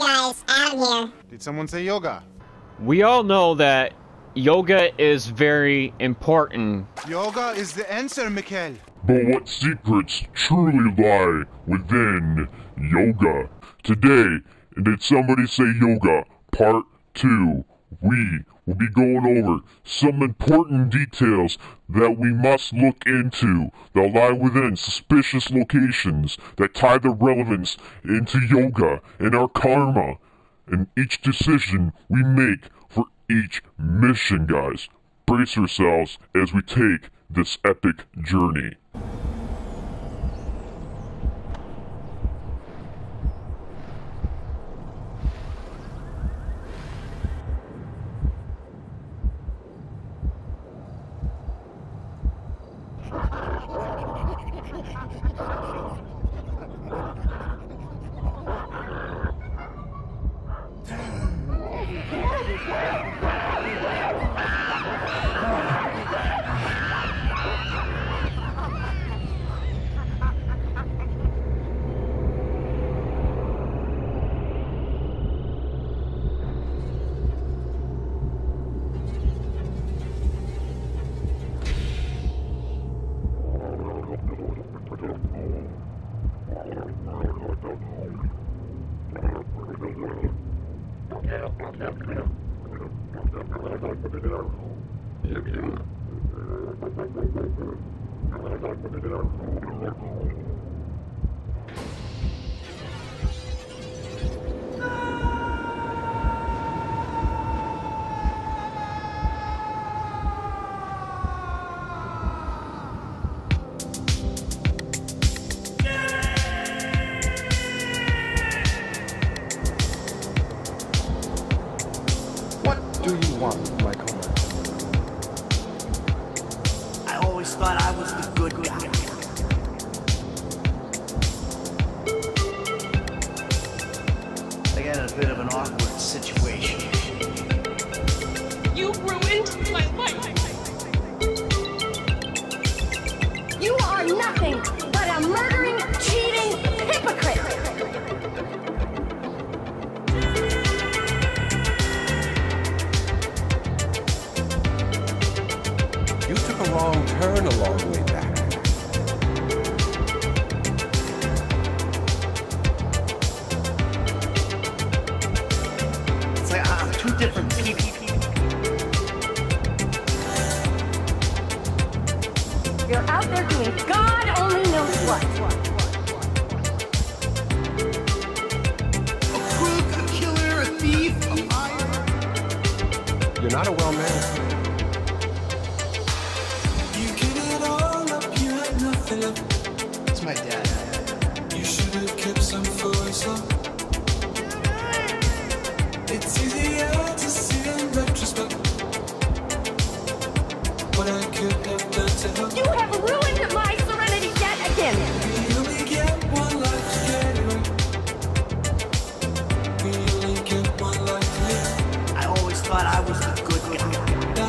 Hi guys, Adam here. Did someone say yoga? We all know that yoga is very important. Yoga is the answer, Mikhail. But what secrets truly lie within yoga? Today, in Did Somebody Say Yoga, Part 2, we will be going over some important details that we must look into that lie within suspicious locations that tie the relevance into yoga and our karma and each decision we make for each mission, guys. Brace yourselves as we take this epic journey. What do you want, Michael? I always thought I was the good guy. I got in a bit of an awkward situation. You ruined my life. You are nothing but a murdering, cheating hypocrite! You took a wrong turn a long way back. It's like I'm two different people. You're out there doing God only knows what. A crook, a killer, a thief, a liar. You're not a well-mannered. You give it all up, you had nothing left. It's my dad. You should have kept some for yourself. It's easier to see in retrospect what I could have done to help. You have ruined my serenity yet again! We only get one life to get it right. We only get one life to live. I always thought I was the good guy.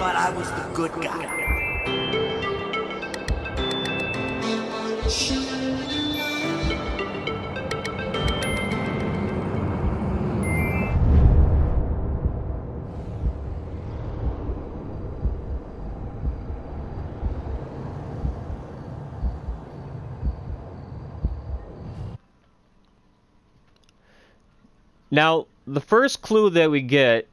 thought I was the good guy. Now, the first clue that we get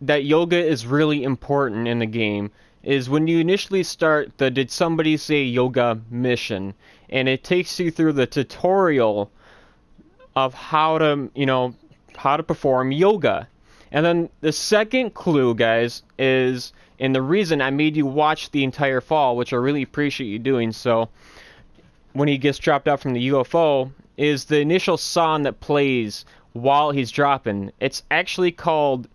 that yoga is really important in the game is when you initially start the Did Somebody Say Yoga mission, and it takes you through the tutorial of how to, how to perform yoga. And then the second clue, guys, is, and the reason I made you watch the entire fall, which I really appreciate you doing so, when he gets dropped out from the UFO, is the initial song that plays while he's dropping. It's actually called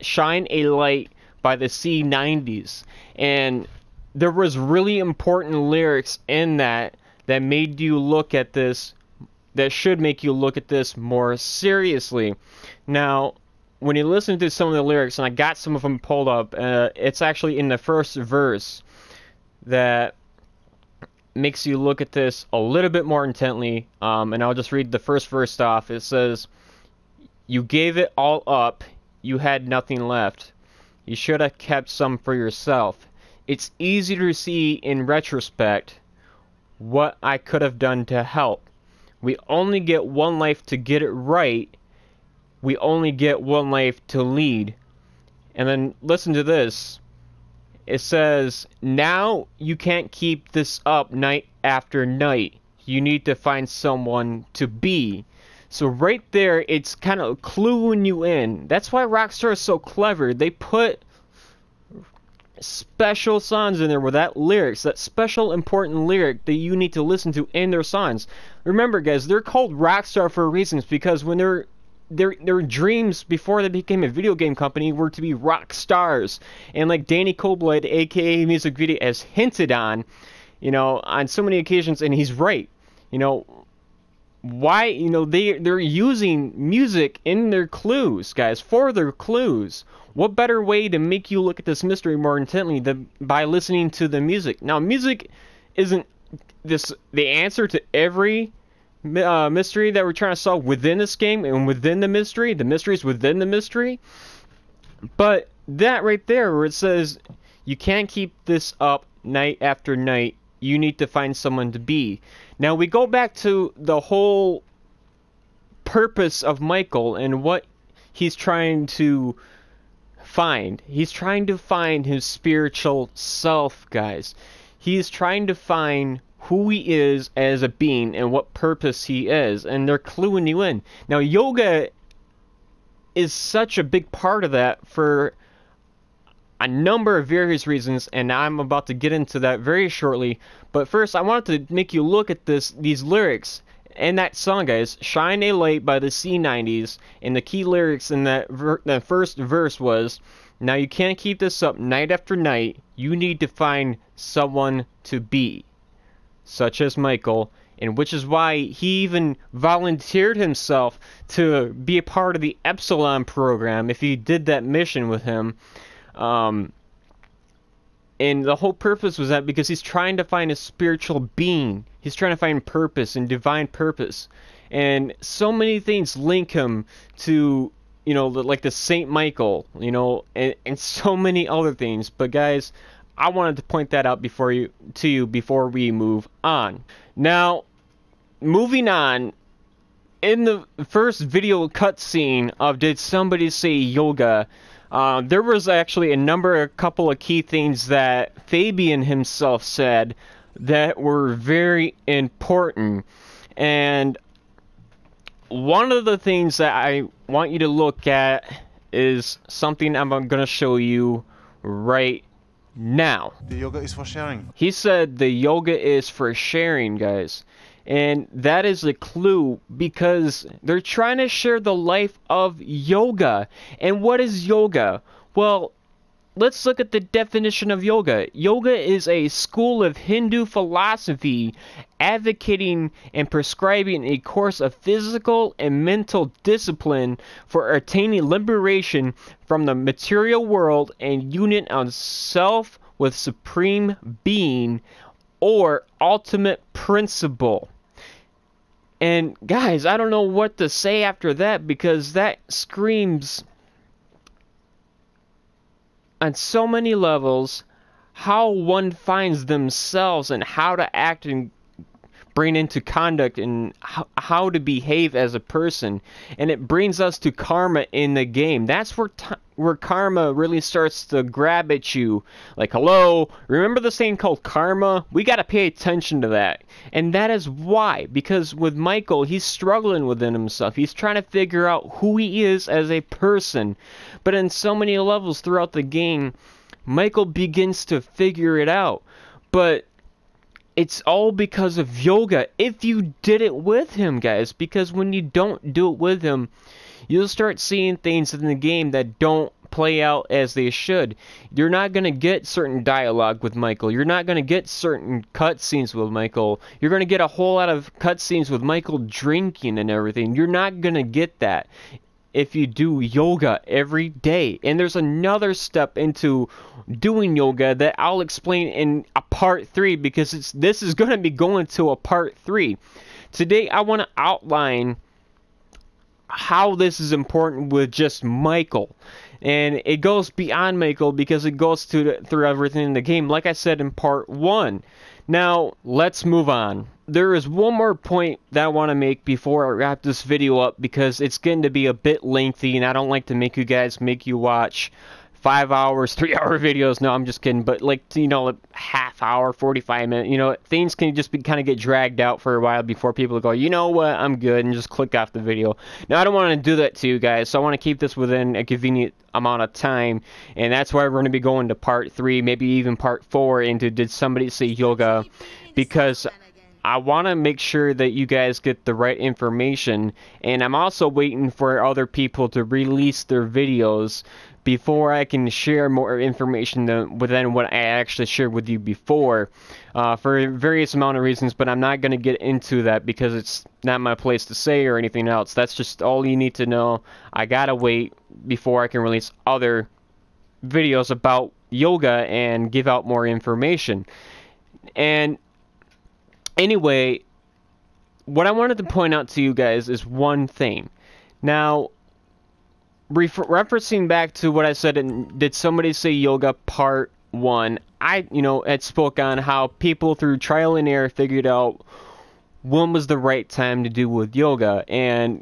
Shine a Light by the C90s, and there was really important lyrics in that made you look at this, that should make you look at this more seriously. Now, when you listen to some of the lyrics, and I got some of them pulled up, it's actually in the first verse that makes you look at this a little bit more intently, and I'll just read the first verse off. It says, "You gave it all up, you had nothing left. You should have kept some for yourself. It's easy to see in retrospect what I could have done to help. We only get one life to get it right. We only get one life to lead." And then listen to this. It says, "Now you can't keep this up night after night. You need to find someone to be." So right there, it's kind of cluing you in. That's why Rockstar is so clever. They put special songs in there with that lyrics, that special important lyric that you need to listen to in their songs. Remember, guys, they're called Rockstar for reasons, because when their dreams before they became a video game company were to be rock stars. And like Danny Coblade, aka Music Video, has hinted on, on so many occasions, and he's right. Why, they're using music in their clues, guys, for their clues. What better way to make you look at this mystery more intently than by listening to the music? Now, music isn't the answer to every mystery that we're trying to solve within this game and within the mysteries within the mystery. But that right there, where it says, you can't keep this up night after night, you need to find someone to be. Now we go back to the whole purpose of Michael and what he's trying to find. He's trying to find his spiritual self, guys. He's trying to find who he is as a being and what purpose he is, and they're cluing you in. Now yoga is such a big part of that for a number of various reasons, and I'm about to get into that very shortly. But first, I wanted to make you look at these lyrics and that song, guys, "Shine a Light" by the C90s, and the key lyrics in that first verse was, "Now you can't keep this up night after night, you need to find someone to be," such as Michael, and which is why he even volunteered himself to be a part of the Epsilon program if he did that mission with him. And the whole purpose was that because he's trying to find a spiritual being. He's trying to find purpose and divine purpose. And so many things link him to, like the Saint Michael, and so many other things. But guys, I wanted to point that out before we move on. Now, moving on, in the first video cutscene of Did Somebody Say Yoga, there was actually a couple of key things that Fabian himself said that were very important. And one of the things that I want you to look at is something I'm going to show you right now. The yoga is for sharing. He said the yoga is for sharing, guys. And that is a clue, because they're trying to share the life of yoga. And what is yoga? Well, let's look at the definition of yoga. Yoga is a school of Hindu philosophy advocating and prescribing a course of physical and mental discipline for attaining liberation from the material world and union of self with supreme being or ultimate principle. And guys, I don't know what to say after that, because that screams on so many levels how one finds themselves and how to act and bring into conduct and how to behave as a person. And it brings us to karma in the game. That's where karma really starts to grab at you. Like, hello, remember the saying called karma? We got to pay attention to that. And that is why, because with Michael, he's struggling within himself. He's trying to figure out who he is as a person. But in so many levels throughout the game, Michael begins to figure it out. But it's all because of yoga, if you did it with him, guys. Because when you don't do it with him, you'll start seeing things in the game that don't play out as they should. You're not going to get certain dialogue with Michael. You're not going to get certain cutscenes with Michael. You're going to get a whole lot of cutscenes with Michael drinking and everything. You're not going to get that if you do yoga every day. And there's another step into doing yoga that I'll explain in a part 3, because this is going to be going to a part 3. Today I want to outline how this is important with just Michael. And it goes beyond Michael, because it goes through everything in the game, like I said in part 1. Now, let's move on. There is one more point that I want to make before I wrap this video up, because it's getting to be a bit lengthy, and I don't like to make you watch 5 hours, 3-hour videos. No, I'm just kidding. But like, you know, half hour, 45 minutes, you know, things can just kind of get dragged out for a while before people go, you know what, I'm good, and just click off the video. Now, I don't want to do that to you guys, so I want to keep this within a convenient amount of time, and that's why we're going to be going to part 3, maybe even part 4 into Did Somebody Say Yoga, because I want to make sure that you guys get the right information, and I'm also waiting for other people to release their videos before I can share more information than what I actually shared with you before, for various amount of reasons, but I'm not going to get into that because it's not my place to say or anything else. That's just all you need to know. I gotta wait before I can release other videos about yoga and give out more information. And anyway, what I wanted to point out to you guys is one thing. Now, referencing back to what I said in Did Somebody Say Yoga Part 1, I, had spoke on how people through trial and error figured out when was the right time to do with yoga. And,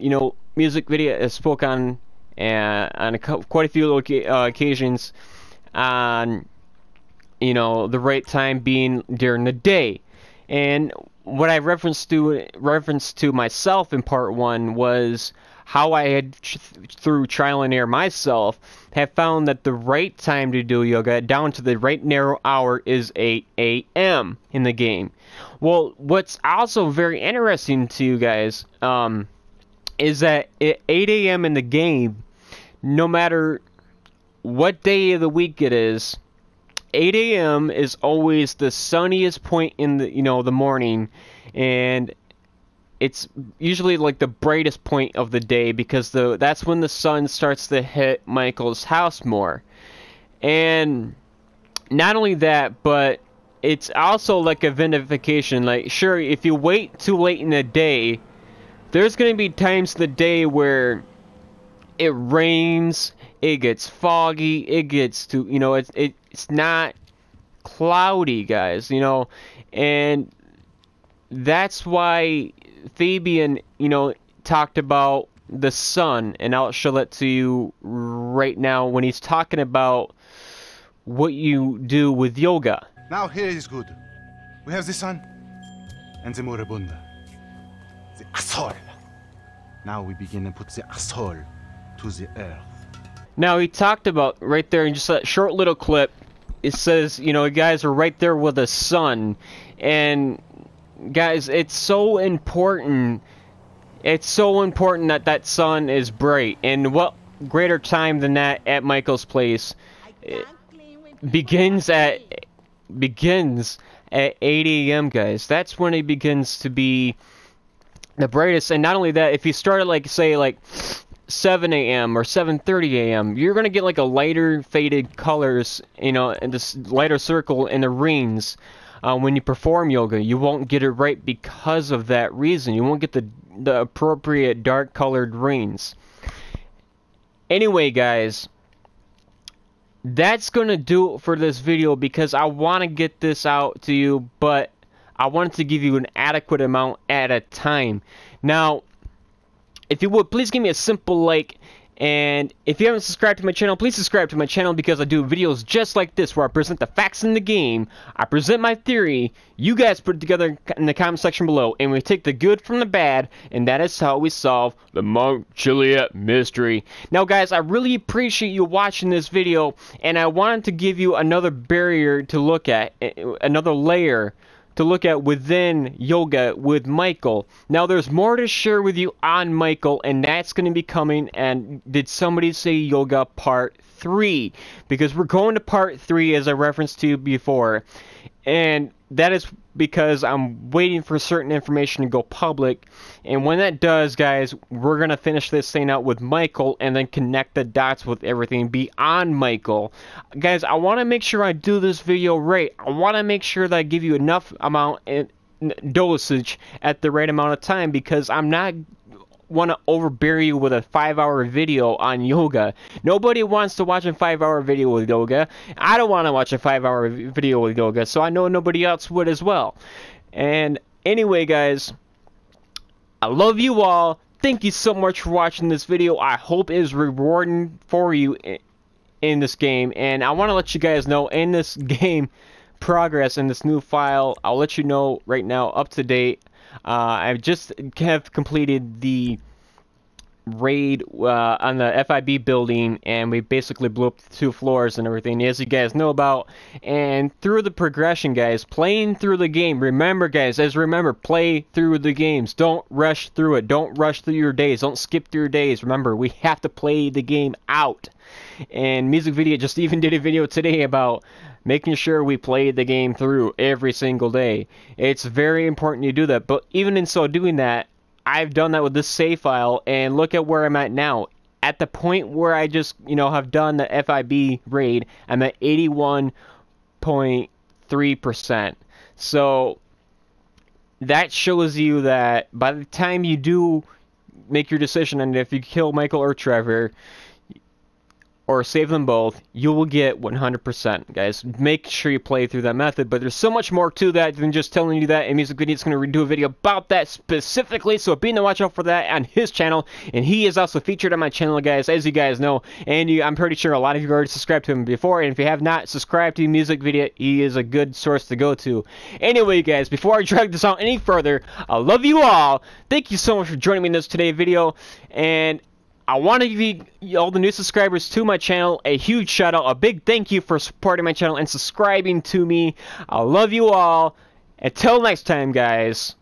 Music Video has spoke on quite a few occasions on, the right time being during the day. And what I referenced to myself in part 1 was how I had, through trial and error myself, have found that the right time to do yoga, down to the right narrow hour, is 8 a.m. in the game. Well, what's also very interesting to you guys is that at 8 a.m. in the game, no matter what day of the week it is, 8 a.m. is always the sunniest point in the morning, and it's usually like the brightest point of the day, because that's when the sun starts to hit Michael's house more. And not only that, but it's also like a vindication. Like, sure, if you wait too late in the day, there's going to be times of the day where it rains, it gets foggy, it gets to, it's not cloudy, guys, and that's why Fabian, talked about the sun, and I'll show that to you right now when he's talking about what you do with yoga. Now here is good. We have the sun and the moribunda, the asol. Now we begin to put the asol to the earth. Now he talked about right there in just a short little clip. It says, you guys are right there with the sun, and guys, it's so important. It's so important that sun is bright, and what greater time than that at Michael's place? begins at 8 a.m. guys. That's when it begins to be the brightest. And not only that, if you start at like say like 7 a.m. or 7:30 a.m., you're gonna get like a lighter faded colors, you know, and this lighter circle in the rings. When you perform yoga, you won't get it right because of that reason. You won't get the appropriate dark colored rings. Anyway, guys, that's gonna do it for this video because I want to get this out to you, but I wanted to give you an adequate amount at a time. Now, if you would, please give me a simple like, and if you haven't subscribed to my channel, please subscribe to my channel because I do videos just like this where I present the facts in the game, I present my theory, you guys put it together in the comment section below, and we take the good from the bad, and that is how we solve the Mount Chiliad mystery. Now guys, I really appreciate you watching this video, and I wanted to give you another barrier to look at, another layer to look at within yoga with Michael. Now there's more to share with you on Michael, and that's going to be coming, and Did Somebody Say Yoga Part 3, because we're going to Part 3 as I referenced to you before, and that is because I'm waiting for certain information to go public, and when that does, guys, we're going to finish this thing out with Michael and then connect the dots with everything beyond Michael. Guys, I want to make sure I do this video right. I want to make sure that I give you enough amount and dosage at the right amount of time, because I'm not want to overbury you with a 5-hour video on yoga. Nobody wants to watch a 5-hour video with yoga. I don't want to watch a 5-hour video with yoga, so I know nobody else would as well. And anyway, guys, I love you all. Thank you so much for watching this video. I hope it is rewarding for you in this game, and I want to let you guys know in this game progress in this new file. I'll let you know right now, up to date. I just have completed the raid on the FIB building, and we basically blew up the 2 floors and everything, as you guys know about. And through the progression, guys, playing through the game, remember guys, play through the games. Don't rush through it. Don't rush through your days. Don't skip through your days. Remember, we have to play the game out. And Music Video just even did a video today about making sure we play the game through every single day. It's very important you do that, but even in so doing that, I've done that with this save file, and look at where I'm at now. At the point where I just, have done the FIB raid, I'm at 81.3%. So that shows you that by the time you do make your decision, and if you kill Michael or Trevor, or save them both, you will get 100%, guys. Make sure you play through that method, but there's so much more to that than just telling you that. And Music Video is going to do a video about that specifically, so be on the watch out for that on his channel. And he is also featured on my channel, guys, as you guys know. And I'm pretty sure a lot of you already subscribed to him before, and if you have not subscribed to Music Video, he is a good source to go to. Anyway, guys, before I drag this out any further, I love you all. Thank you so much for joining me in this today's video, and I want to give all the new subscribers to my channel a huge shout out, a big thank you for supporting my channel and subscribing to me. I love you all. Until next time, guys.